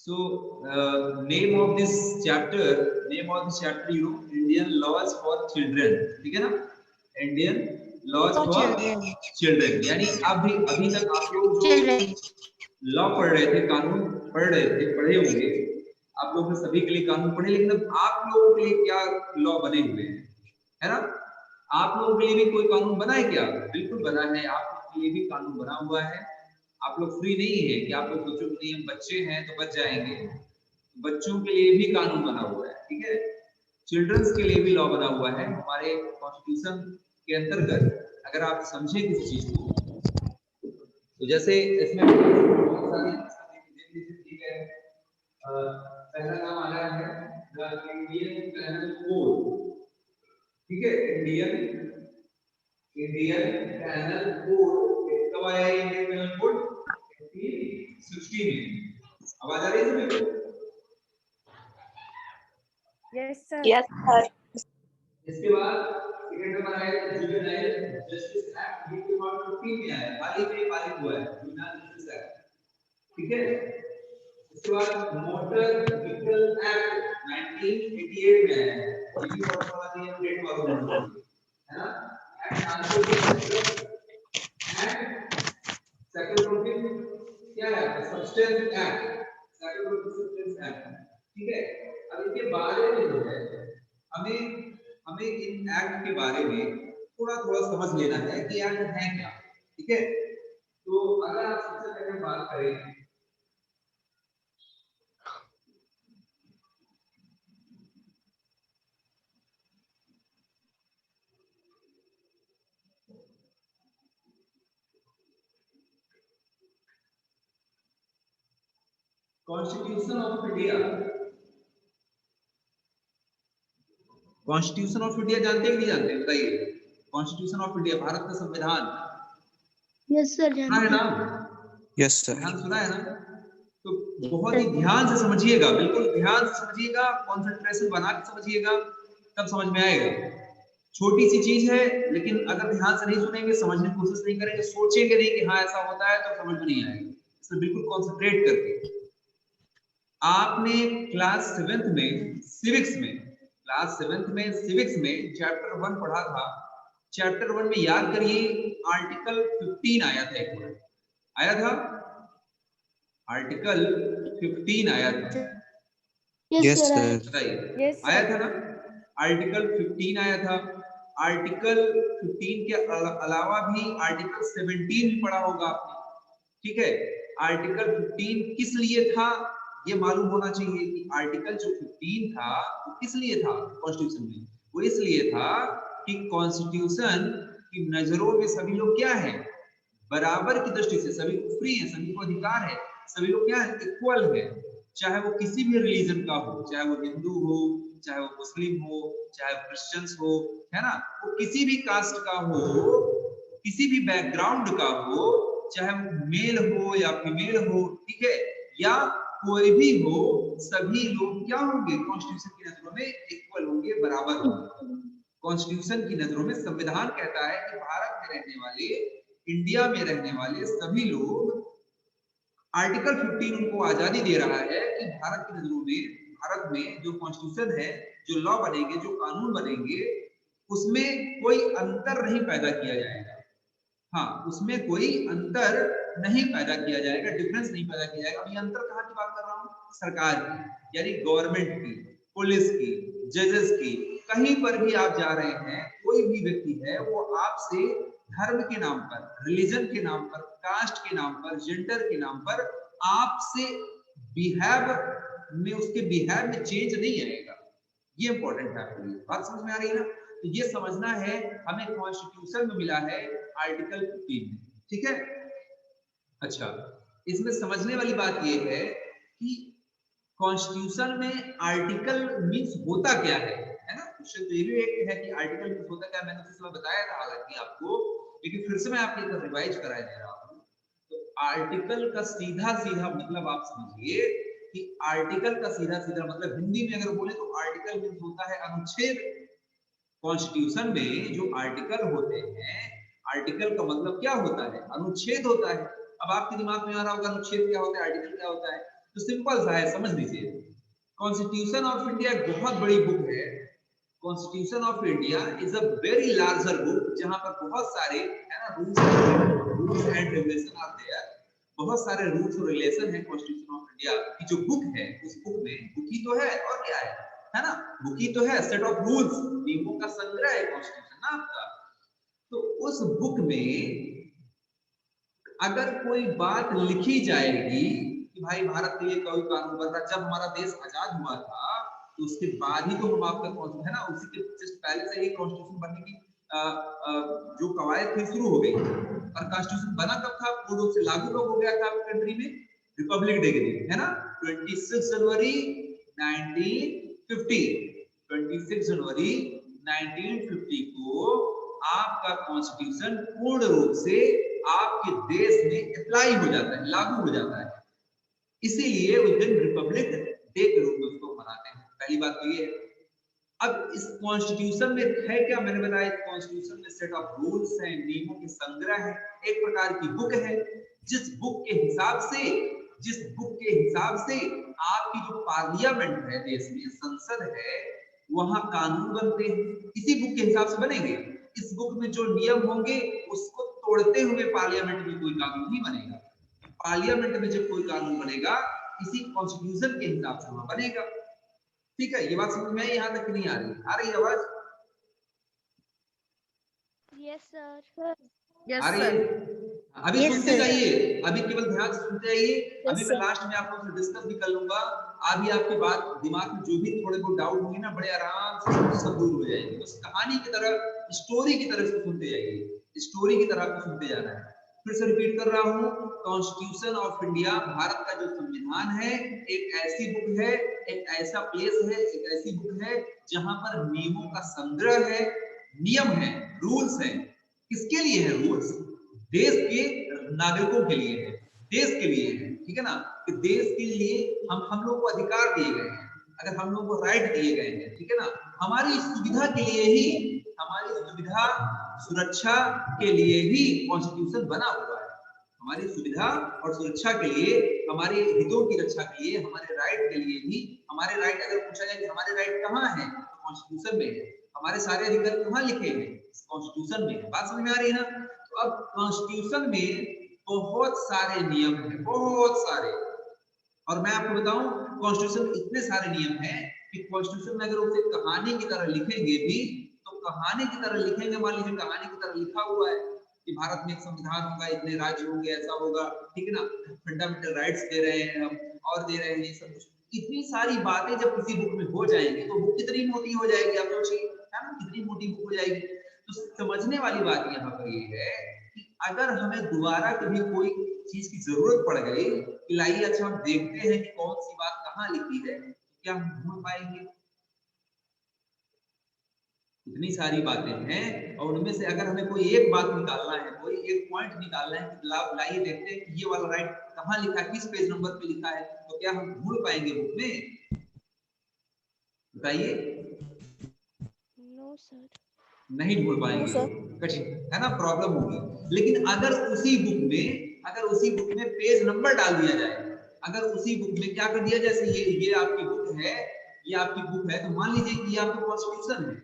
So name of this chapter you know, Indian laws for children, ठीक है ना? Indian laws for children, यानी अभी तक आप लोग जो लॉ पढ़ रहे थे, कानून पढ़े होंगे, आप लोग ने सभी के लिए कानून पढ़े, लेकिन अब आप लोगों के लिए क्या लॉ बने हुए हैं, है ना? आप लोगों के लिए भी कोई कानून बना है क्या? बिल्कुल बना है, आप लोगों के लिए भी कानून बना हुआ है। आप लोग फ्री नहीं है कि आप लोग सोचो कि नहीं हम बच्चे हैं तो बच जाएंगे। बच्चों के लिए भी कानून बना हुआ है, ठीक है? चिल्ड्रंस के लिए भी लॉ बना हुआ है हमारे कॉन्स्टिट्यूशन के अंतर्गत। अगर आप समझे किसी चीज को, तो जैसे इसमें बहुत सारी ठीक है, पहला नाम आ रहा है द इंडियन पैनल कोड, ठीक है? इंडियन पैनल कोड कब आया? इंडियन पैनल कोड 1860 में। आवाज आ रही है मेरे को? Yes sir. इसके बाद सेकंड नंबर आया जुवेनाइल जस्टिस एक्ट 1915 में आया, हाल ही में पारित हुआ है जुवेनाइल जस्टिस एक्ट, ठीक है? इसके बाद मोटर व्हीकल एक्ट 1988 में आया है, ये भी बहुत बड़ा है, डेट मालूम होना चाहिए, है ना? एक्ट सेक्रेटरी क्या है? Substance act, secretary substance act, ठीक है? अब इनके बारे में जो है हमें इन एक्ट के बारे में थोड़ा समझ लेना है कि एक्ट है क्या, ठीक है? तो अगर आप सबसे पहले बात करें constitution of India, constitution of India जानते हैं कि नहीं जानते? बताइए। कॉन्स्टिट्यूशन ऑफ इंडिया, भारत का संविधान। यस सर, जानते हैं ना? यस सर, ध्यान सुना है ना? तो बहुत ही ध्यान से समझिएगा, बिल्कुल ध्यान से समझिएगा, कंसंट्रेशन बना के समझिएगा, तब समझ में आएगा। छोटी सी चीज है, लेकिन अगर ध्यान से नहीं सुनेंगे, समझने की कोशिश नहीं करेंगे, सोचेंगे नहीं कि हाँ ऐसा होता है, तो समझ में नहीं आएगा। इसलिए बिल्कुल कंसंट्रेट करके। आपने क्लास 7th में सिविक्स में चैप्टर 1 पढ़ा था। चैप्टर 1 में याद करिए, आर्टिकल 15 आया था, एक बार आया था, आर्टिकल 15 आया था। यस सर, बताइए। आया था ना? आर्टिकल 15 आया था। आर्टिकल 15 के अलावा भी आर्टिकल 17 भी पढ़ा होगा आपने, ठीक है? आर्टिकल 15 किस लिए था ये मालूम होना चाहिए कि आर्टिकल जो 15 था वो किस लिए था कॉन्स्टिट्यूशन में। वो इसलिए था कि कॉन्स्टिट्यूशन की नजरों में सभी लोग क्या है? बराबर की दृष्टि से सभी को फ्री है, सभी को अधिकार है, सभी लोग क्या है? इक्वल है। चाहे वो किसी भी रिलीजन का हो, चाहे वो हिंदू हो, चाहे वो मुस्लिम हो, चाहे वो क्रिश्चियंस हो, है ना? वो किसी भी कास्ट का हो, किसी भी बैकग्राउंड का हो, चाहे वो मेल हो या फीमेल हो, ठीक है? या कोई भी हो, सभी लोग क्या होंगे? कॉन्स्टिट्यूशन की नजरों में इक्वल होंगे, बराबर होंगे। कॉन्स्टिट्यूशन की नजरों में संविधान कहता है कि भारत में रहने वाले, इंडिया में रहने वाले सभी लोग, आर्टिकल 15 उनको आजादी दे रहा है कि भारत की नजरों में, भारत में जो कॉन्स्टिट्यूशन है, जो लॉ बनेंगे, जो कानून बनेंगे, उसमें कोई अंतर नहीं पैदा किया जाएगा। हाँ, उसमें कोई अंतर नहीं पैदा किया जाएगा, डिफरेंस नहीं पैदा किया जाएगा। अभी अंतर कहाँ की बात कर रहा हूँ? सरकार की, यानी गवर्नमेंट की, पुलिस की, जजेस की। कहीं पर भी आप जा रहे हैं, कोई भी व्यक्ति है, वो आपसे धर्म के नाम पर, रिलीजन के नाम पर, कास्ट के नाम पर, जेंडर के नाम पर आपसे बिहेव में, उसके बिहेव में चेंज नहीं आएगा। ये इंपॉर्टेंट है आपके लिए। बात समझ में आ रही है ना? तो ये समझना है हमें, कॉन्स्टिट्यूशन में मिला है आर्टिकल 15 में, ठीक है? अच्छा, इसमें समझने वाली बात ये है कि कॉन्स्टिट्यूशन में आर्टिकल मींस होता क्या है ना? क्वेश्चन तो ये भी एक है कि आर्टिकल मींस होता क्या है। मैंने पिछले बताया था हालांकि आपको, लेकिन फिर से मैं आपके लिए रिवाइज कराया दे रहा हूं। तो आर्टिकल का सीधा मतलब आप समझिए कि आर्टिकल का सीधा मतलब हिंदी में अगर बोले तो आर्टिकल मींस होता है अनुच्छेद। कॉन्स्टिट्यूशन में जो आर्टिकल होते हैं, आर्टिकल का मतलब क्या होता है? अनुच्छेद होता है। अब आपके दिमाग में आ रहा होगा अनुच्छेद क्या होता है, आर्टिकल क्या होता है? तो सिंपल सा है, समझ लीजिए। कॉन्स्टिट्यूशन ऑफ इंडिया बहुत बड़ी बुक है। Constitution of India is a very larger book, जहां पर बहुत सारे है ना रूल्स एंड रेगुलेशन आते हैं, बहुत सारे रूल्स और रिलेशन है। कॉन्स्टिट्यूशन ऑफ इंडिया की जो बुक है, उस बुक में बुक ही तो है और क्या है ना, बुक ही तो है, सेट ऑफ रूल्स, नियमों का संग्रह है कॉन्स्टिट्यूशन ना आपका। तो उस बुक में अगर कोई बात लिखी जाएगी कि भाई भारत के लिए कोई कानून बन रहा, जब हमारा देश आजाद हुआ था तो उसके बाद ही तो हम आपका है ना, उसी के जस्ट पहले से ही कॉन्स्टिट्यूशन बनने की जो कवायद थी शुरू हो गई। और कॉन्स्टिट्यूशन बना कब था, पूर्ण रूप से लागू कब हो गया था आपकी कंट्री में, रिपब्लिक डे के दिन, है ना, 26 जनवरी 1950। 26 जनवरी 1950 को आपका कॉन्स्टिट्यूशन पूर्ण रूप से आपके देश में अप्लाई हो जाता है, लागू हो जाता है। इसीलिए उस दिन रिपब्लिक डे के रूप में उसको मनाते हैं। पहली बात तो ये है। अब इस कॉन्स्टिट्यूशन में है क्या, मैंने बताया कॉन्स्टिट्यूशन में सेट ऑफ रूल्स हैं, नियमों के संग्रह है, एक प्रकार की बुक है, जिस बुक के हिसाब से आपकी जो पार्लियामेंट है देश में, संसद है, वहां कानून बनते हैं, इसी बुक के हिसाब से बनेंगे। इस बुक में जो नियम होंगे उसको तोड़ते हुए पार्लियामेंट में कोई कानून नहीं बनेगा। पार्लियामेंट में जब कोई कानून बनेगा इसी कॉन्स्टिट्यूशन के हिसाब से वहां बनेगा। ठीक है, ये बात समझ में यहाँ तक नहीं आ रही आवाज? Yes sir. आ रही है? अभी सुनते जाइए, अभी केवल ध्यान से सुनते जाइए। अभी मैं लास्ट में आप लोगों से डिस्कस भी कर लूंगा। अभी आपकी बात दिमाग में जो भी थोड़े बहुत डाउट होंगे ना, बड़े आराम से सब दूर हो जाएंगे। बस कहानी की तरह, स्टोरी की तरह से सुनते जाइए, स्टोरी की तरह आपको सुनते जाना है। फिर से रिपीट कर रहा हूँ, कॉन्स्टिट्यूशन ऑफ इंडिया, भारत का जो संविधान है, एक ऐसी बुक है, एक ऐसा प्लेस है, एक ऐसी बुक है जहां पर नियमों का संग्रह है, नियम है, रूल्स है। किसके लिए है रूल्स? देश के नागरिकों के लिए है, देश के लिए है, ठीक है ना, कि देश के लिए हम लोग को अधिकार दिए गए हैं, अगर हम लोग को राइट दिए गए हैं, ठीक है ना, हमारी सुविधा के लिए ही, हमारी सुविधा सुरक्षा के लिए ही कॉन्स्टिट्यूशन बना हुआ है। हमारी सुविधा और सुरक्षा के लिए, हमारे हितों की रक्षा के लिए, हमारे राइट के लिए भी, हमारे राइट अगर पूछा जाए कि हमारे राइट कहाँ है, तो कॉन्स्टिट्यूशन में है। हमारे सारे अधिकार कहाँ लिखे हैं? कॉन्स्टिट्यूशन में है। बात समझ में आ रही है ना? तो अब कॉन्स्टिट्यूशन में बहुत सारे नियम हैं, बहुत सारे। और मैं आपको बताऊं, कॉन्स्टिट्यूशन में इतने सारे नियम हैं कि कॉन्स्टिट्यूशन में अगर उसे कहानी की तरह लिखेंगे भी, तो कहानी की तरह लिखेंगे, मान लीजिए कहानी की तरह लिखा हुआ है कि भारत में एक संविधान होगा, इतने राज्य होंगे, ऐसा होगा, ठीक है ना, फंडामेंटल राइट्स दे रहे हैं हम, और दे रहे हैं ये सब कुछ। इतनी सारी बातें जब किसी बुक में हो जाएंगी तो बुक कितनी मोटी हो जाएगी, आप सोचिए, है ना, कितनी मोटी बुक हो जाएगी। तो समझने वाली बात यहाँ पर ये है कि अगर हमें दोबारा कभी कोई चीज की जरूरत पड़ गई कि लाइए अच्छा हम देखते हैं कि कौन सी बात कहाँ लिखी है, क्या हम ढूंढ पाएंगे? इतनी सारी बातें हैं, और उनमें से अगर हमें कोई एक बात निकालना है, कोई एक पॉइंट निकालना है कि लाइए देखते हैं कि ये वाला राइट कहाँ लिखा है, किस पेज नंबर पे लिखा है, तो क्या हम ढूंढ पाएंगे बुक में? बताइए। नो सर, नहीं ढूंढ पाएंगे, कठिन है ना, प्रॉब्लम होगी। लेकिन अगर उसी बुक में पेज नंबर डाल दिया जाए, अगर उसी बुक में क्या कर दिया, जैसे ये आपकी बुक है, ये आपकी बुक है, तो मान लीजिए कि ये आपका कॉन्स्टिट्यूशन है,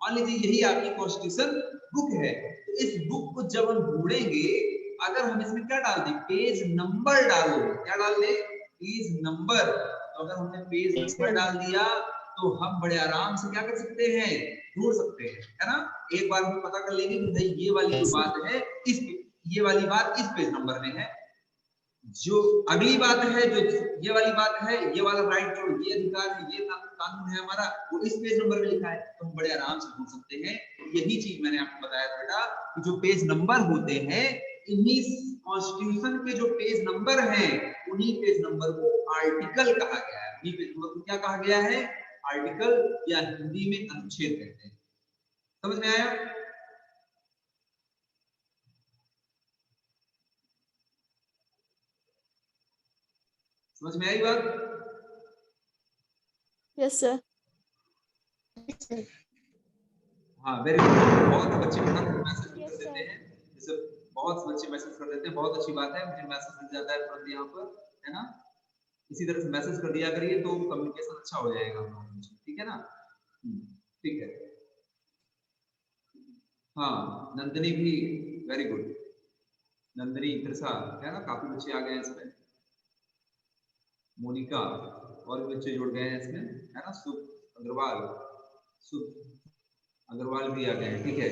मान लीजिए यही आपकी कॉन्स्टिट्यूशन बुक है, तो इस बुक को जब हम ढूंढेंगे, अगर हम इसमें क्या डाल दें, पेज नंबर डाल दें, क्या डाल दें, पेज नंबर। तो अगर हमने पेज नंबर डाल दिया तो हम बड़े आराम से क्या कर सकते हैं, ढूंढ सकते हैं, है ना। एक बार हम पता कर लेंगे कि भाई ये वाली जो बात है, ये वाली बात इस पेज नंबर में है, जो अगली बात है, जो ये वाली बात है, ये वाला राइट, जो ये अधिकार है, ये कानून है हमारा, वो इस पेज नंबर में लिखा है, तो हम बड़े आराम से ढूंढ सकते हैं। यही चीज मैंने आपको बताया था बेटा, कि जो पेज नंबर होते हैं, इन्हीं कॉन्स्टिट्यूशन के जो पेज नंबर हैं, उन्हीं पेज नंबर को आर्टिकल कहा गया है। उन्हीं पेज नंबर को क्या कहा गया है? आर्टिकल, या हिंदी में अनुच्छेद कहते हैं। समझ में आया? समझ में आई बात? Yes sir. हाँ, वेरी गुड। बहुत बच्चे मैसेज कर देते हैं, जैसे बहुत बच्चे मैसेज कर देते हैं, बहुत अच्छी बात है, मुझे मैसेज मिल जाता है तुरंत यहाँ पर, है ना। इसी तरह से मैसेज कर दिया करिए तो कम्युनिकेशन अच्छा हो जाएगा हम लोगों में, ठीक है ना। ठीक है, हाँ नंदिनी भी वेरी गुड, नंदिनी त्रिषा है ना, काफी बच्चे आ गए हैं इसमें, मोनिका और भी बच्चे जुड़ गए हैं इसमें, है ना, सुख अग्रवाल, सुख अग्रवाल भी आ गए हैं, ठीक है,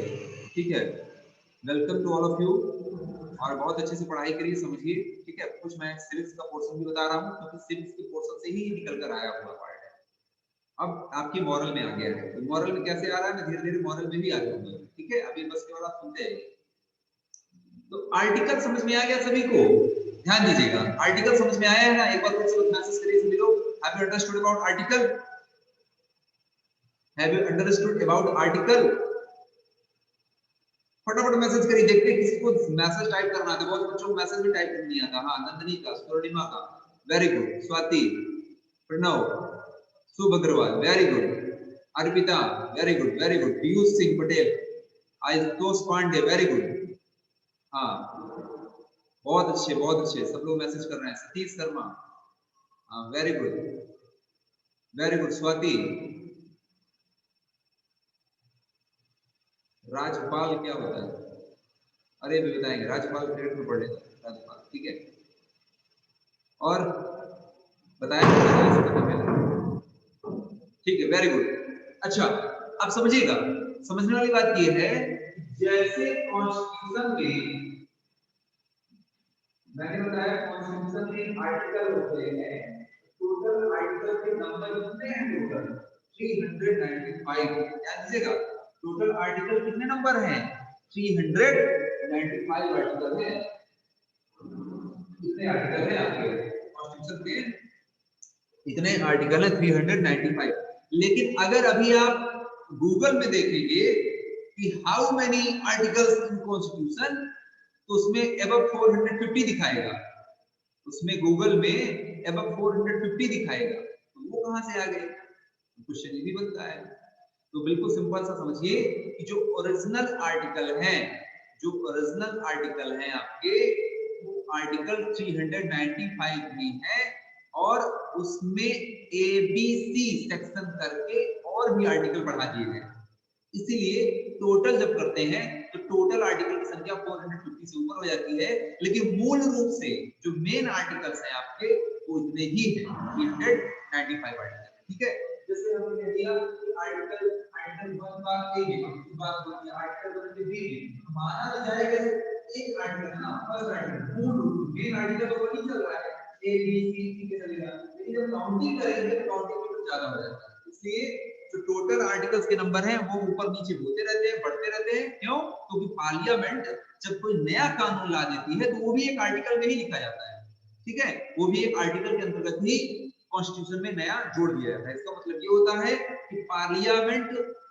ठीक है, welcome to all of you. और बहुत अच्छे से पढ़ाई करिए, समझिए, ठीक है। कुछ मैं सिविक्स का पोर्शन भी बता रहा हूँ क्योंकि सिविक्स के पोर्शन से ही निकल कर आया हुआ पार्ट है। अब आपकी मॉरल में आ गया है, तो मॉरल में कैसे आ रहा है, मैं धीरे धीरे मॉरल में भी आ जाऊंगा, ठीक है। अभी बस केवल आप सुनते हैं। तो आर्टिकल समझ में आ गया सभी को, ध्यान दीजिएगा, आर्टिकल समझ में आया है ना, एक बार कुछ मैसेज करिए सभी लोग, have you understood about article, have you understood about article, फटाफट मैसेज करिए, देखते हैं किसी को मैसेज टाइप करना आता है, बहुत बच्चों को मैसेज भी टाइप नहीं आता। हाँ, नंदनी का, स्वर्णिमा का, very good, Swati, Pranav, Shubh Agarwal, very good, Arpita, very good, very good, Piyush Singh Patel, Ashutosh Pandey, very good, हाँ बहुत अच्छे, बहुत अच्छे, सब लोग मैसेज कर रहे हैं, सतीश शर्मा, हाँ very good, very good, Swati, Rajpal क्या होता है, अरे भी बताएंगे, राजपाल ग्रेड में पढ़े, राजपाल, ठीक है, और बताया, ठीक है, वेरी गुड। अच्छा, अब समझिएगा, समझने वाली बात यह है, जैसे कॉन्स्टिट्यूशन में मैंने बताया, कॉन्स्टिट्यूशन में आर्टिकल होते हैं, टोटल आर्टिकल के नंबर कितने हैं, टोटल 395, याद कीजिएगा, टोटल आर्टिकल कितने नंबर हैं, 395 आर्टिकल हैं, कितने आर्टिकल हैं आपके कॉन्स्टिट्यूशन में, इतने आर्टिकल है 395। लेकिन अगर अभी आप गूगल में देखेंगे कि how many articles in constitution, तो उसमें अबव 450 दिखाएगा, उसमें गूगल में अबव 450 दिखाएगा, तो वो कहां से आ गए, क्वेश्चन ये भी बनता है। तो बिल्कुल सिंपल सा समझिए कि जो ओरिजिनल आर्टिकल हैं, जो ओरिजिनल आर्टिकल हैं आपके, वो आर्टिकल 395 भी है, और उसमें ABC सेक्शन करके और भी आर्टिकल बढ़ा दिए गए, इसीलिए टोटल जब करते हैं तो टोटल आर्टिकल की संख्या 450 से ऊपर हो जाती है, लेकिन मूल रूप से जो मेन आर्टिकल्स हैं आपके वो इतने ही हैं, 395 आर्टिकल, ठीक है। जैसे हमने कह दिया कि आर्टिकल 1 बात ए की बात होती है, आर्टिकल 1 के बी माना तो जाएगा एक आर्टिकल है ना, फर्स्ट आर्टिकल, मूल रूप मेन आर्टिकल तो वही चल रहा है, ए बी सी के चलेगा, लेकिन जब काउंटिंग करेंगे तो काउंटिंग में ज्यादा हो जाता है, इसलिए जो टोटल आर्टिकल्स के नंबर हैं वो ऊपर नीचे होते रहते हैं, बढ़ते रहते हैं, क्यों, क्योंकि पार्लियामेंट जब कोई नया कानून ला देती है तो वो भी एक आर्टिकल में ही लिखा जाता है, ठीक है, वो भी एक आर्टिकल के अंतर्गत ही कॉन्स्टिट्यूशन में नया जोड़ दिया जाता है। इसका मतलब ये होता है कि पार्लियामेंट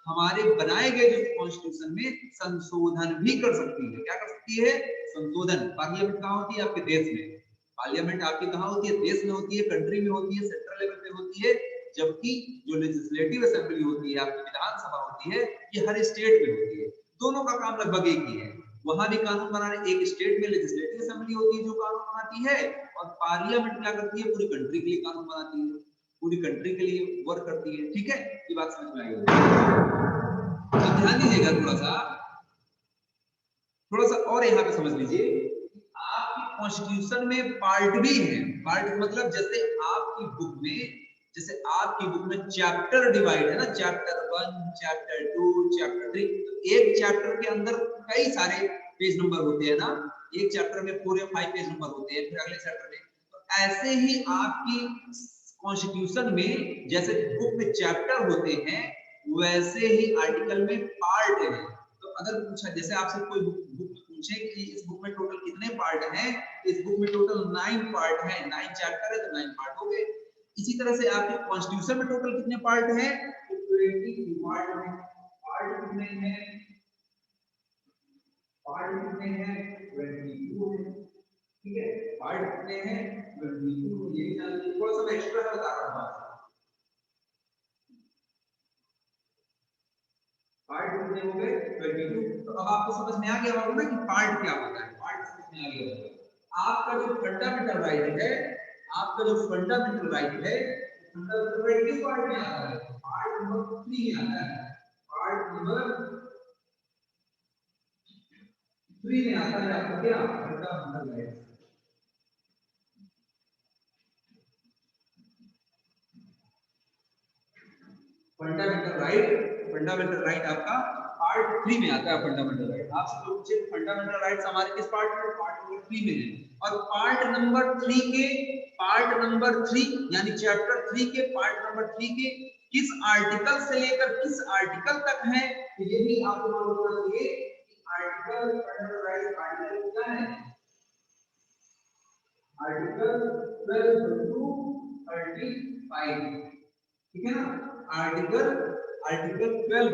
हमारे बनाए गए जो कॉन्स्टिट्यूशन में संशोधन भी कर सकती है, क्या कर सकती है, संशोधन। पार्लियामेंट कहाँ होती है, आपके देश में, पार्लियामेंट आपकी कहाँ होती है, देश में होती है, कंट्री में होती है, सेंट्रल लेवल पे होती है, जबकि जो लेजिस्लेटिव असेंबली होती है, आपकी विधानसभा होती है, ये हर स्टेट में होती है, दोनों का काम लगभग एक ही है, वहां भी कानून बनाने, एक स्टेट में लेजिस्लेटिव असेंबली होती है जो कानून बनाती है, और पार्लियामेंट क्या करती है, पूरी कंट्री के लिए कानून बनाती है, पूरी कंट्री के लिए वर्क करती है, ठीक है, ये बात समझ में आई होगी। तो ध्यान दीजिएगा, थोड़ा सा और यहाँ पे समझ लीजिए, आपकी कॉन्स्टिट्यूशन में पार्ट भी है, पार्ट मतलब जैसे आपकी बुक में, जैसे आपकी बुक में चैप्टर डिवाइड है ना, चैप्टर 1, चैप्टर 2, चैप्टर 3, तो एक चैप्टर के अंदर कई सारे पेज नंबर होते हैं ना, एक चैप्टर में 4 या 5 पेज नंबर होते हैं, फिर अगले चैप्टर में, तो ऐसे ही आपकी कॉन्स्टिट्यूशन में जैसे बुक में चैप्टर होते हैं, वैसे ही आर्टिकल में पार्ट है। तो अगर पूछा, जैसे आपसे कोई बुक पूछे कि इस बुक में टोटल कितने पार्ट हैं, इस बुक में टोटल 9 पार्ट हैं, 9 चैप्टर है तो 9 पार्ट हो गए। इसी तरह से आपके कॉन्स्टिट्यूशन में टोटल कितने पार्ट हैं, 20 पार्ट हैं। पार्ट कितने हैं, पार्ट कितने हैं, 22 है, ठीक है, पार्ट कितने हैं, 22, ये जानिए, थोड़ा सा मैं एक्स्ट्रा बता रहा हूं, पार्ट कितने हो गए, 22। तो अब आपको समझ में आ गया होगा ना कि पार्ट क्या होता है, पार्ट समझ में आ गया होगा। आपका जो फंडामेंटल राइट है आपका जो फंडामेंटल राइट है, फंडामेंटल राइट किस पार्ट में आता है? पार्ट नंबर 3 में आता है। पार्ट नंबर 3 में आता है आपका क्या? Fundamental right. फंडामेंटल राइट आपका पार्ट 3 में आता है। फंडामेंटल राइट आपसे पूछे फंडामेंटल राइट्स हमारे किस पार्ट में? पार्ट नंबर 3 में है। और पार्ट नंबर 3 यानी चैप्टर 3 के पार्ट नंबर 3 के किस आर्टिकल से लेकर किस आर्टिकल तक है, तो ये भी आपको मालूम होना चाहिए कि आर्टिकल फंडामेंटल राइट्स आर्टिकल क्या है? आर्टिकल 12 टू 35, ठीक है ना? आर्टिकल 12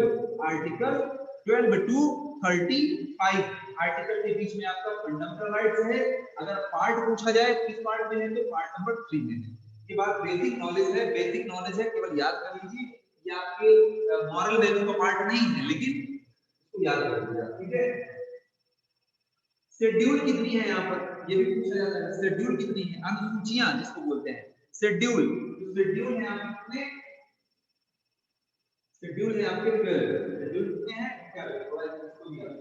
टू 35 आर्टिकल के बीच में आपका फंडामेंटल राइट्स है। अगर पार्ट पूछा जाए किस पार्ट में है, तो पार्ट नंबर 3 में है। ये बात बेसिक नॉलेज है, केवल याद कर लीजिए। ये आपके मॉरल वैल्यू का पार्ट नहीं है, लेकिन इसको याद कर लीजिए, ठीक है? शेड्यूल कितनी है यहाँ पर, ये भी पूछा जाता है। शेड्यूल कितनी है? अनुसूचियां जिसको बोलते हैं शेड्यूल। शेड्यूल है आपके शेड्यूल है आपके 12। शेड्यूल कितने हैं? 12। थोड़ा इसको भी याद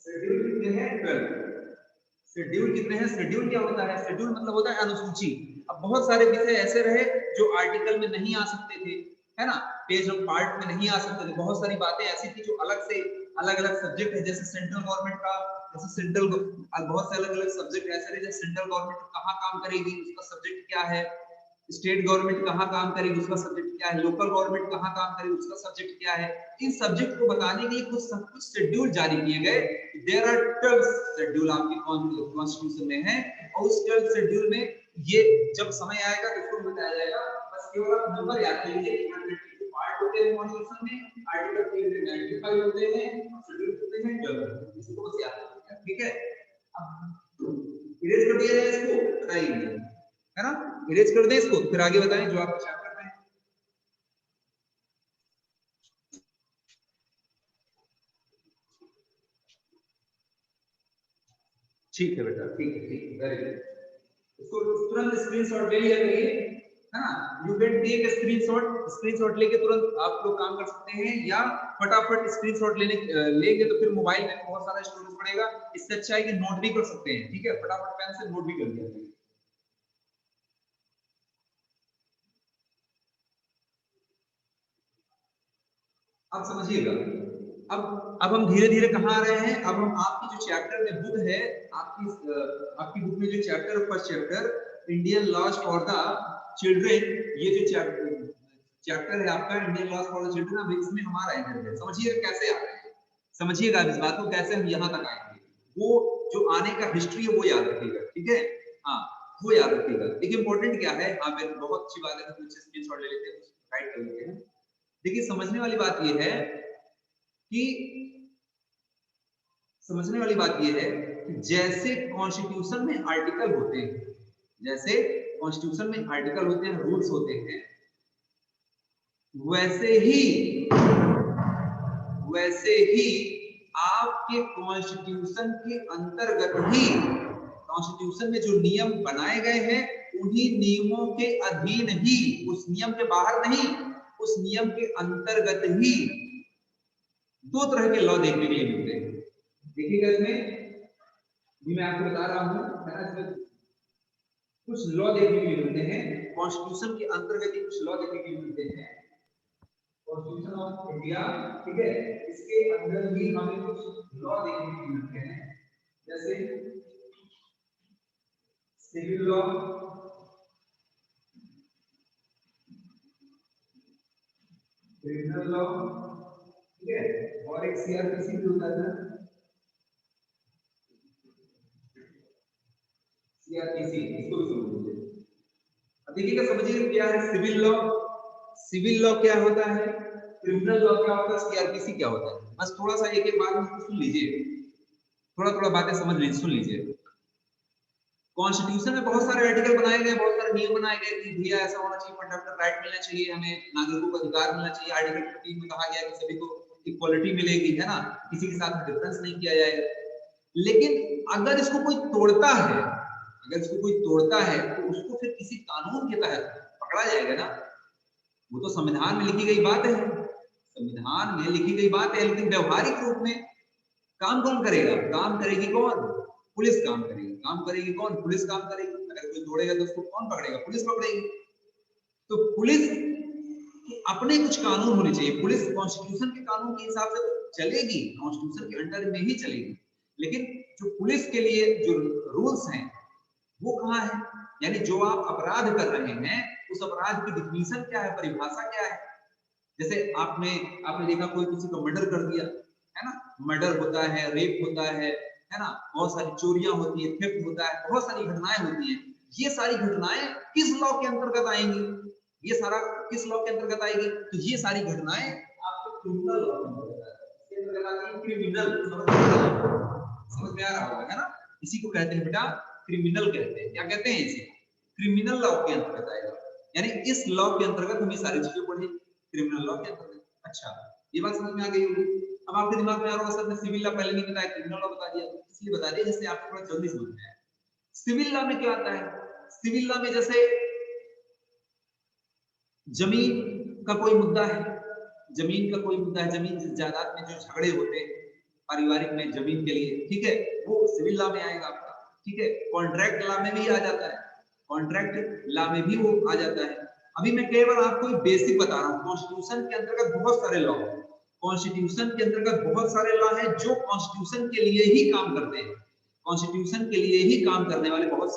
शेड्यूल कितने हैं? 12। शेड्यूल कितने हैं? शेड्यूल क्या होता है? शेड्यूल मतलब होता है अनुसूची। अब बहुत सारे विषय ऐसे रहे जो आर्टिकल में नहीं आ सकते थे, है ना? पेज ऑफ पार्ट में नहीं आ सकते थे। बहुत सारी बातें ऐसी थी जो अलग से अलग-अलग सब्जेक्ट है, जैसे सेंट्रल गवर्नमेंट का, बहुत से अलग-अलग सब्जेक्ट ऐसे रहे, जैसे सेंट्रल गवर्नमेंट कहाँ काम करेगी उसका सब्जेक्ट क्या है, स्टेट गवर्नमेंट कहाँ काम करेगी उसका सब्जेक्ट क्या है, लोकल गवर्नमेंट कहाँ काम करेगी उसका सब्जेक्ट क्या है। इन सब्जेक्ट को बताने के लिए कुछ शेड्यूल जारी किए गए। देयर आर 12 शेड्यूल आपके कॉन्स्टिट्यूशन में है, और उस 12 शेड्यूल में ये जब समय आएगा तो इसको बताया जाएगा। बस केवल आप नंबर याद कर लीजिए कि 102 पार्ट होते हैं कॉन्स्टिट्यूशन में, आर्टिकल 395 होते हैं, शेड्यूल कितने हैं? 12। इसको बस याद रखिए, ठीक है? अब इरेज कर दिया जाए इसको, बताइए, है ना? इरेज कर दे इसको, फिर आगे बताएं जो आपका चैप्टर में है। ठीक है बेटा, ठीक है, वेरी गुड। इसको तुरंत स्क्रीनशॉट ले लिया करिए, है ना? यू कैन टेक स्क्रीनशॉट लेके तुरंत आप लोग काम कर सकते हैं, या फटाफट स्क्रीनशॉट लेंगे तो फिर मोबाइल में बहुत सारा स्टोरेज पड़ेगा। इससे अच्छा है कि नोट भी कर सकते हैं, ठीक है? फटाफट पेन से नोट भी कर लिया करिए। अब समझिएगा, अब हम धीरे धीरे कहाँ आ रहे हैं। अब हम आपकी जो चैप्टर में बुक है, आपकी बुक में जो chapter, first chapter Indian laws for the children, ये जो चैप्टर है आपका Indian laws for the children, अब इसमें हमारा एंकर है। समझिएगा कैसे आ रहे हैं, समझिएगा इस बात को, कैसे हम यहाँ तक आएंगे। वो जो आने का हिस्ट्री है वो याद रखिएगा, ठीक है? हाँ, वो याद रखिएगा। एक इंपॉर्टेंट क्या है, हाँ बहुत अच्छी बात है, तो कुछ स्क्रीनशॉट ले लेते हैं, राइट कर लेते हैं। देखिए समझने वाली बात ये है कि जैसे कॉन्स्टिट्यूशन में आर्टिकल होते हैं, जैसे कॉन्स्टिट्यूशन में आर्टिकल होते हैं, रूल्स होते हैं, वैसे ही आपके कॉन्स्टिट्यूशन के अंतर्गत ही, कॉन्स्टिट्यूशन में जो नियम बनाए गए हैं उन्हीं नियमों के अधीन ही, उस नियम के बाहर नहीं, उस नियम के अंतर्गत ही दो तरह के लॉ देखने के लिए मिलते हैं। देखिएगा इसमें भी मैं आपको बता रहा हूँ, है ना? इसमें कुछ लॉ देखने के लिए मिलते हैं, कॉन्स्टिट्यूशन के अंतर्गत ही कुछ लॉ देखने के लिए मिलते हैं। कॉन्स्टिट्यूशन ऑफ इंडिया, ठीक है, इसके अंदर ही हमें कुछ लॉ देखने के लिए मिलते हैं, जैसे सिविल लॉ, क्रिमिनल लॉ, ठीक है, और एक सीआरपीसी भी होता है, सीआरपीसी, इसको भी समझ लीजिए। अब देखिएगा, समझिए क्या है सिविल लॉ, सिविल लॉ क्या होता है, क्रिमिनल लॉ क्या होता है, सीआरपीसी क्या होता है। बस थोड़ा सा एक एक बात सुन लीजिए, थोड़ा थोड़ा बातें समझ लीजिए, सुन लीजिए। कॉन्स्टिट्यूशन में बहुत सारे आर्टिकल बनाए गए, बहुत सारे नियम बनाए गए कि भैया ऐसा होना चाहिए, फंडामेंटल राइट मिलना चाहिए, हमें नागरिकों को अधिकार मिलना चाहिए। आर्टिकल 15 में कहा गया कि सभी को इक्वालिटी मिलेगी, है ना, किसी के साथ डिफरेंस नहीं किया जाएगा। लेकिन अगर इसको कोई तोड़ता है, अगर इसको कोई तोड़ता है तो उसको फिर किसी कानून के तहत पकड़ा जाएगा ना। वो तो संविधान में लिखी गई बात है, संविधान में लिखी गई बात है, लेकिन व्यवहारिक रूप में काम कौन करेगा? काम करेगी कौन? पुलिस काम करेगी। काम करेगी कौन? पुलिस काम करेगी। अगर कोई तोड़ेगा तो उसको कौन पकड़ेगा? पुलिस पकड़ेगी। तो पुलिस अपने कुछ कानून होने चाहिए। पुलिस कॉन्स्टिट्यूशन के कानून के हिसाब से तो चलेगी, कॉन्स्टिट्यूशन के अंडर में ही चलेगी, लेकिन जो पुलिस के लिए जो रूल्स हैं वो कहाँ है? यानी जो आप अपराध कर रहे हैं उस अपराध की डिफिनीशन क्या है, परिभाषा क्या है? जैसे आपने देखा कोई किसी को मर्डर कर दिया, है ना, मर्डर होता है, रेप होता है ना, बहुत सारी चोरियां होती है, थेफ्ट होता है, बहुत सारी घटनाएं होती हैं। ये सारी घटनाएं किस लॉ के अंतर्गत आएंगी? ये सारा किस लॉ के अंतर्गत आएगी? तो ये सारी घटनाएं आपके क्रिमिनल लॉ के अंतर्गत आती है। क्रिमिनल समझ में आ रहा होगा, है ना? इसी को कहते हैं बेटा क्रिमिनल कहते हैं। क्या कहते हैं इसे? क्रिमिनल लॉ के अंतर्गत आएगा। यानी इस लॉ के अंतर्गत हम ये सारी चीजें पढ़ेंगे, क्रिमिनल लॉ के अंतर्गत। अच्छा, ये बात समझ में आ गई होगी। अब आपके दिमाग में आ रहा होगा सर ने सिविल लॉ पहले नहीं बताया, क्रिमिनल लॉ बता दिया। इसलिए बता दिया जिससे आपको थोड़ा जल्दी समझ में आए। सिविल लॉ में क्या आता है? सिविल लॉ में जैसे जमीन का कोई मुद्दा है, जमीन का कोई मुद्दा है, जमीन जायदाद में जो झगड़े होते हैं पारिवारिक में जमीन के लिए, ठीक है, वो सिविल लॉ में आएगा आपका। ठीक है, कॉन्ट्रैक्ट लॉ में भी आ जाता है, कॉन्ट्रैक्ट लॉ में भी वो आ जाता है। अभी मैं केवल आपको बेसिक बता रहा हूँ। कॉन्स्टिट्यूशन के अंतर्गत बहुत सारे लॉ, कॉन्स्टिट्यूशन के अंतर्गत बहुत सारे लॉ हैं जो कॉन्स्टिट्यूशन के लिए ही काम करते हैं। कॉन्स्टिट्यूशन के लिए ही काम करने वाले बहुत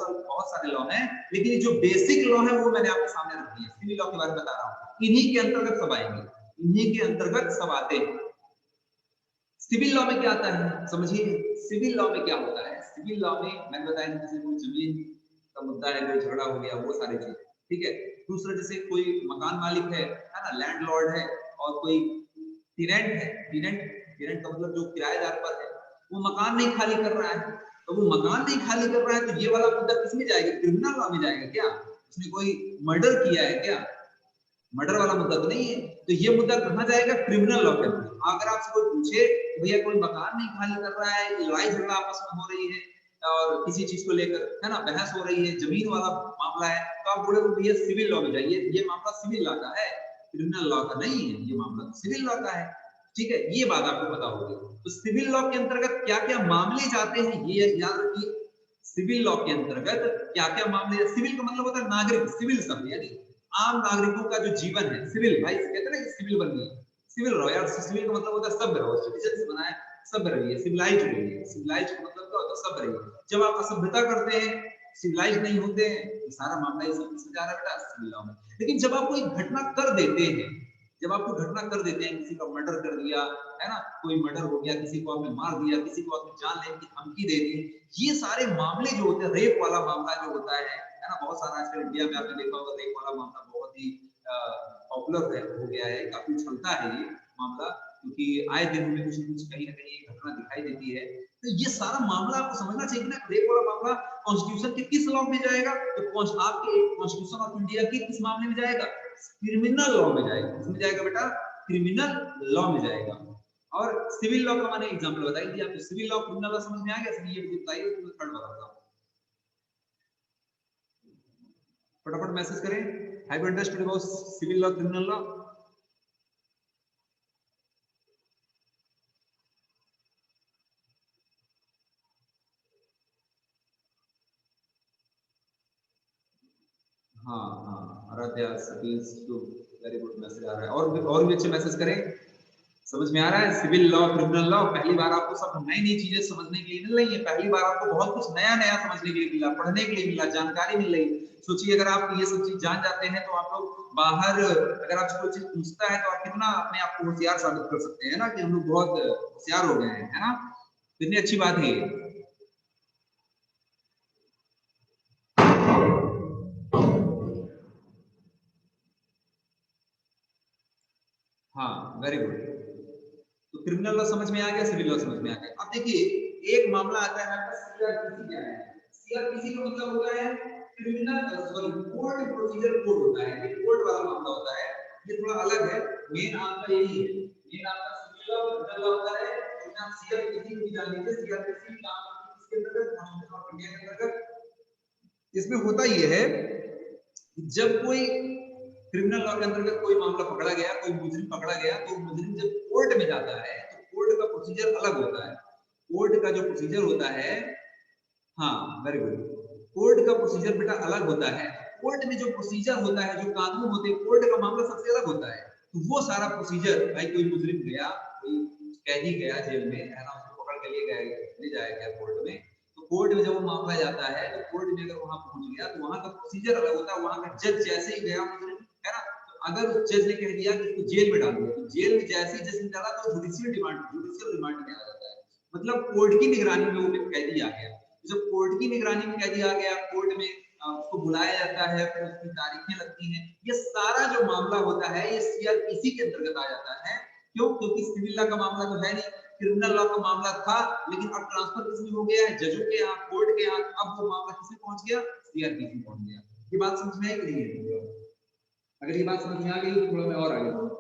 सारे लॉ हैं, लेकिन जो बेसिक लॉ है वो मैंने आपके सामने रख दिया। सिविल लॉ के बारे में बता रहा हूँ, इन्हीं के अंतर्गत सब आएंगे, इन्हीं के अंतर्गत सब आते हैं। सिविल लॉ में क्या आता है समझिए। सिविल लॉ में क्या होता है? सिविल लॉ में मैंने बताया जैसे कोई जमीन का मुद्दा है, कोई झगड़ा हो गया, वो सारी चीजें, ठीक है। दूसरा जैसे कोई मकान मालिक है ना, लैंडलॉर्ड है, और कोई टेनेंट है। टेनेंट का मतलब जो किराएदार पर है, वो मकान नहीं खाली कर रहा है, तो वो मकान नहीं खाली कर रहा है, तो ये वाला मुद्दा किसमें जाएगा? क्रिमिनल लॉ में जाएगा क्या? उसने कोई मर्डर किया है क्या? मर्डर वाला मुद्दा तो नहीं है, तो ये मुद्दा कहां जाएगा? क्रिमिनल लॉ के अंदर। अगर आपसे कोई पूछे भैया कोई मकान नहीं खाली कर रहा है, लड़ाई झगड़ा आपस में हो रही है और किसी चीज को लेकर, है ना, बहस हो रही है, जमीन वाला मामला है, तो आप बोले भैया सिविल लॉ में जाइए, ये मामला सिविल लॉ का है, क्रिमिनल लॉ का नहीं है, ये मामला सिविल लॉ का है। ठीक है, ये बात आपको पता होगी। तो सिविल लॉ के अंतर्गत क्या क्या मामले जाते हैं ये याद रखिए। सिविल लॉ के अंतर्गत क्या क्या मामले, सिविल का मतलब होता है नागरिक, सिविल शब्द यानी आम नागरिकों का जो जीवन है। सिविल भाई कहते हैं ना, सिविल बन गई, सिविल रहो यार। सिविल का मतलब होता है सभ्य रहो, सिटीजन से बनाया सभ्य रहिए, सिविलाइज रहिए। सिविलाइज का मतलब क्या होता है? सभ्य रहिए। जब आप असभ्यता करते हैं, सिविलाइज नहीं होते हैं, तो सारा मामला इसी में जा रहा है बेटा, सिविल लॉ में। लेकिन जब आप कोई घटना कर देते हैं, जब आप कोई घटना कर देते हैं, किसी का मर्डर कर दिया, है ना, कोई मर्डर हो गया, किसी को आपने मार दिया, किसी को आपने जान लेने की धमकी दे दी, ये सारे मामले जो होते हैं, रेप वाला मामला जो होता है ना, बहुत सारा आजकल इंडिया में आपने देखा होगा, रेप वाला मामला बहुत ही पॉपुलर हो गया है, काफी चलता है ये मामला, क्योंकि आए दिन हमें कुछ न कुछ कहीं ना कहीं घटना दिखाई देती है। तो ये सारा मामला आपको समझना चाहिए ना, रेप वाला मामला कॉन्स्टिट्यूशन के किस लॉ में जाएगा? तो आपके कॉन्स्टिट्यूशन ऑफ इंडिया के किस मामले में जाएगा? क्रिमिनल लॉ में जाएगा। किसमें जाएगा बेटा? क्रिमिनल लॉ में जाएगा। और सिविल लॉ का मैंने एग्जांपल बताई थी आपको। सिविल लॉ क्रिमिनल लॉ समझ में आ गया? ये बताइए, थर्ड बताता हूं, फटाफट मैसेज करें। Have you understood about civil law criminal law? हाँ हाँ, Aradhya Satish too, very good message आ रहा है। और भी अच्छे मैसेज करें। समझ में आ रहा है? सिविल लॉ क्रिमिनल लॉ, पहली बार आपको सब नई नई चीजें समझने के लिए मिल रही है। पहली बार आपको बहुत कुछ नया नया समझने के लिए मिला, पढ़ने के लिए मिला, जानकारी मिल रही। सोचिए अगर आप ये सब चीज जान जाते हैं तो आप लोग बाहर अगर आपसे कोई चीज पूछता है तो आप कितना अपने आप को होशियार साबित कर सकते हैं ना, कि हम लोग बहुत होशियार हो गए हैं, है ना। कितनी अच्छी बात है ये। हाँ, वेरी गुड। तो क्रिमिनल लॉ समझ में आ गया, सिविल लॉ समझ में आ गया। अब देखिए एक मामला आता है आपका सीआरपीसी क्या है। सीआरपीसी का मतलब होता है criminal sorry court procedure code होता है, ये कोर्ट वाला मामला होता है, ये थोड़ा अलग है। मेन आपका यही है, मेन आपका सिविल लॉ क्रिमिनल लॉ होता है। तो सीआरपीसी को जान लीजिए, सीआरपीसी काम किसके अंतर्गत, कॉन्स्टिट्यूशन ऑफ इंडिया के अंतर्गत। इसमें होता ये है जब कोई क्रिमिनल लॉ के अंतर्गत कोई मामला पकड़ा गया, कोई मुजरिम पकड़ा गया, तो मुजरिम जब कोर्ट में जाता है तो कोर्ट का प्रोसीजर अलग होता है। कोर्ट का जो प्रोसीजर होता है, हाँ वेरी गुड, कोर्ट का प्रोसीजर बेटा अलग होता है। कोर्ट में जो प्रोसीजर होता है, जो कानून होते हैं, कोर्ट का मामला सबसे अलग होता है। तो वो सारा प्रोसीजर, भाई कोई मुजरिम गया, कोई कैदी गया जेल में, है ना, उसको पकड़ के ले जाया गया कोर्ट में, तो कोर्ट में जब वो मामला जाता है तो कोर्ट में अगर वहां पहुंच गया तो वहां का प्रोसीजर अलग होता है। वहां का जज जैसे ही गया मुजरिम, है ना, तो अगर उस जज ने कह दिया कि इसको जेल में डाल दो, तो जेल में जैसे ही जज ने डाला तो जुडिशियल रिमांड में आ जाता है। मतलब कोर्ट की निगरानी में वो कैदी आ गया। जब कोर्ट की निगरानी में कैदी आ गया, कोर्ट में उसको बुलाया जाता है, फिर उसकी तारीखें लगती हैं, ये सारा जो मामला होता है ये सीआरपीसी के अंतर्गत आ जाता है। क्यों? क्योंकि सिविल लॉ का मामला तो है नहीं, क्रिमिनल लॉ का मामला था, लेकिन अब ट्रांसफर किसमें हो गया है, जजों के यहाँ, कोर्ट के यहाँ। अब वो मामला किसमें पहुंच गया, सीआरपीसी पहुंच गया। ये बात समझ में आई कि नहीं? अगर ये बात समझ में आ गई तो थोड़ा मैं और आगे बढ़ूं।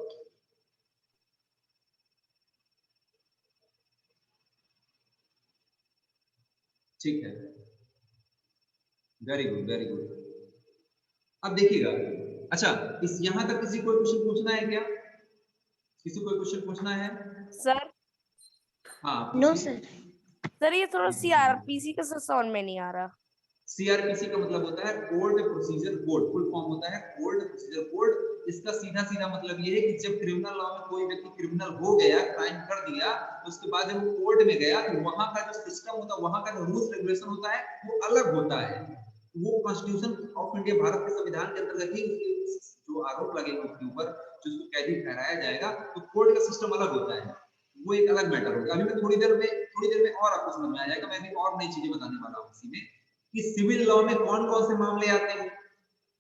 ठीक है, वेरी गुड वेरी गुड। अब देखिएगा, अच्छा इस यहां तक किसी को क्वेश्चन पूछना है क्या? किसी को क्वेश्चन पूछना है सर? हाँ नो सर। सर ये थोड़ा सीआरपीसी का समझ में नहीं आ रहा। सीआरपीसी का मतलब होता है court procedure code, full form होता है कोर्ट प्रोसीजर कोड। इसका सीधा सीधा मतलब ये है कि जब क्रिमिनल लॉ में कोई व्यक्ति क्रिमिनल हो गया, क्राइम कर दिया, तो उसके बाद जब वो कोर्ट में गया तो वहां का जो सिस्टम होता है, वहां का जो रूल्स रेगुलेशन होता है वो अलग होता है। वो कॉन्स्टिट्यूशन ऑफ इंडिया, भारत के संविधान के अंतर्गत ही जो आरोप लगेगा उसके ऊपर, जो उसको कैदी ठहराया जाएगा, तो कोर्ट का सिस्टम अलग होता है, वो एक अलग मैटर होगा। अभी मैं थोड़ी देर में और आपको समझ में आ जाएगा। मैं भी और नई चीजें बताने वाला हूँ इसी में, कि सिविल लॉ में कौन कौन से मामले आते हैं,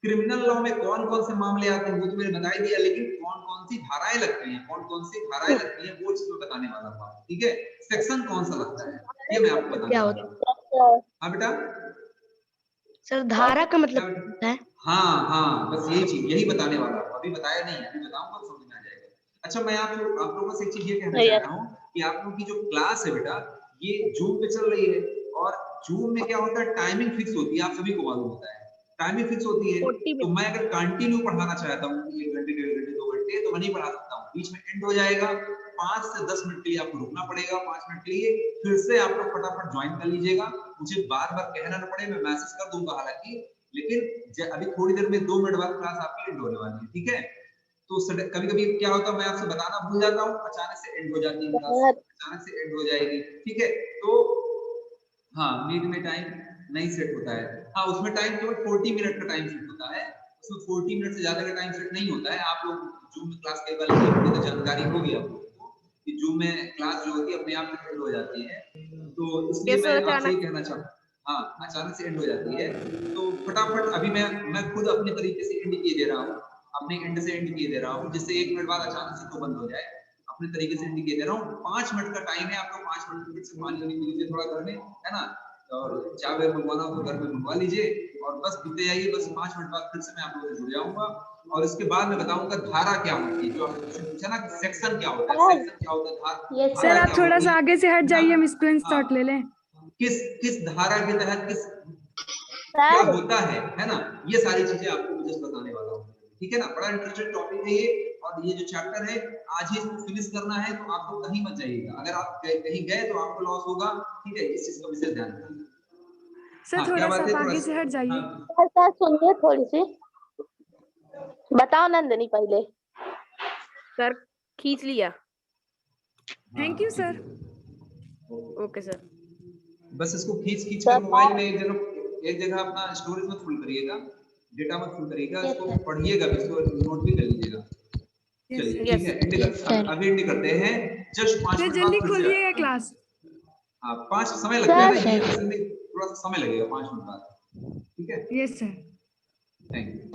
क्रिमिनल लॉ में कौन कौन से मामले आते हैं, वो तो मैंने बता ही दिया, लेकिन कौन कौन सी धाराएं लगती हैं, कौन कौन सी धाराएं लगती हैं, वो चीज मैं बताने वाला हूँ। ठीक है, सेक्शन कौन सा लगता है ये मैं आपको बताने वाला हूँ। हाँ बेटा, सर धारा का मतलब होता है? हाँ बस यही चीज, यही बताने वाला हूँ। अभी बताया नहीं है, अभी बताऊंगा तो समझ में आ जाएगा। अच्छा मैं आप लोगों से एक चीज ये कहना चाह रहा हूँ कि आप लोगों की जो क्लास है बेटा, ये जूम पे चल रही है, और जूम में क्या होता है, टाइमिंग फिक्स होती है, आप सभी को मालूम होता है, टाइमिंग फिक्स होती है। तो मैं अगर कंटिन्यू पढ़ाना चाहता हूँ 1 घंटे 1.5 घंटे 2 घंटे, तो मैं नहीं पढ़ा सकता हूँ, बीच में एंड हो जाएगा। 5 से 10 मिनट के लिए आपको रुकना पड़ेगा, 5 मिनट के लिए, फिर से आप लोग फटाफट ज्वाइन कर लीजिएगा। मुझे बार बार कहना न पड़े, मैं मैसेज कर दूंगा हालांकि, लेकिन अभी थोड़ी देर में 2 मिनट बाद क्लास आपकी एंड होने वाली है। ठीक है, तो कभी कभी क्या होता है, मैं आपसे बताना भूल जाता हूँ, अचानक से एंड हो जाती है क्लास, अचानक से एंड हो जाएगी। ठीक है, तो हाँ मीट में टाइम नहीं सेट होता है। हाँ उसमें टाइम केवल 40 मिनट का टाइम सेट होता है, उसमें 40 मिनट से ज्यादा का टाइम सेट नहीं होता है। आप लोग जूम में क्लास कई बार लेते तो जानकारी होगी आप लोगों को कि जूम में क्लास जो होती है अपने आप एंड हो जाती है। तो इसलिए मैं आपसे ये कहना चाहूँ, हाँ अचानक से एंड हो जाती है, तो फटाफट अभी मैं खुद अपने तरीके से एंड किए दे रहा हूँ, अपने एंड से एंड किए दे रहा हूँ, जिससे 1 मिनट बाद अचानक से तो बंद हो जाए। अपने तरीके से एंड किए दे रहा हूँ। 5 मिनट का टाइम है, आपको 5 मिनट से पानी वानी पी लीजिए थोड़ा घर में, है ना, और चाय मंगवाना हो तो घर में मंगवा लीजिए, और बस पीते जाइए। बस 5 मिनट बाद फिर से मैं आप लोगों से जुड़ जाऊंगा, और इसके बाद मैं बताऊंगा धारा क्या होती है, जो आपने क्वेश्चन पूछा ना कि सेक्शन क्या होता है, सेक्शन क्या होता है, धारा सर आप थोड़ा सा आगे से हट जाइए, हम स्क्रीनशॉट ले लें। किस धारा के तहत किस क्या होता है ना, ये सारी चीजें आपको मुझे बताने वाला हूँ। ठीक है ना, बड़ा इंटरेस्टिंग टॉपिक है ये, और ये जो चैप्टर है आज ही इसको फिनिश करना है, तो आपको कहीं मत जाइएगा। अगर आप कहीं गए तो आपको लॉस होगा। ठीक है, इस चीज का विशेष ध्यान रखिए। सर थोड़ा सा आगे से हट जाइए। सर सुनिए थोड़ी सी, बताओ नंदनी पहले। सर खींच लिया। Thank you sir. Okay sir. बस इसको खींच कर मोबाइल में एक जगह अपना स्टोरेज मत फुल करिएगा, डेटा मत फुल करिएगा, इसको पढ़िएगा भी, इसको नोट भी कर लीजिएगा। चलिए ठीक है, अभी एंड करते हैं। जस्ट 5 मिनट जल्दी खोलिएगा क्लास। हाँ 5 समय लगेगा ना, ये थोड़ा सा समय लगेगा 5 मिनट बाद। ठीक है, यस सर। Thank you.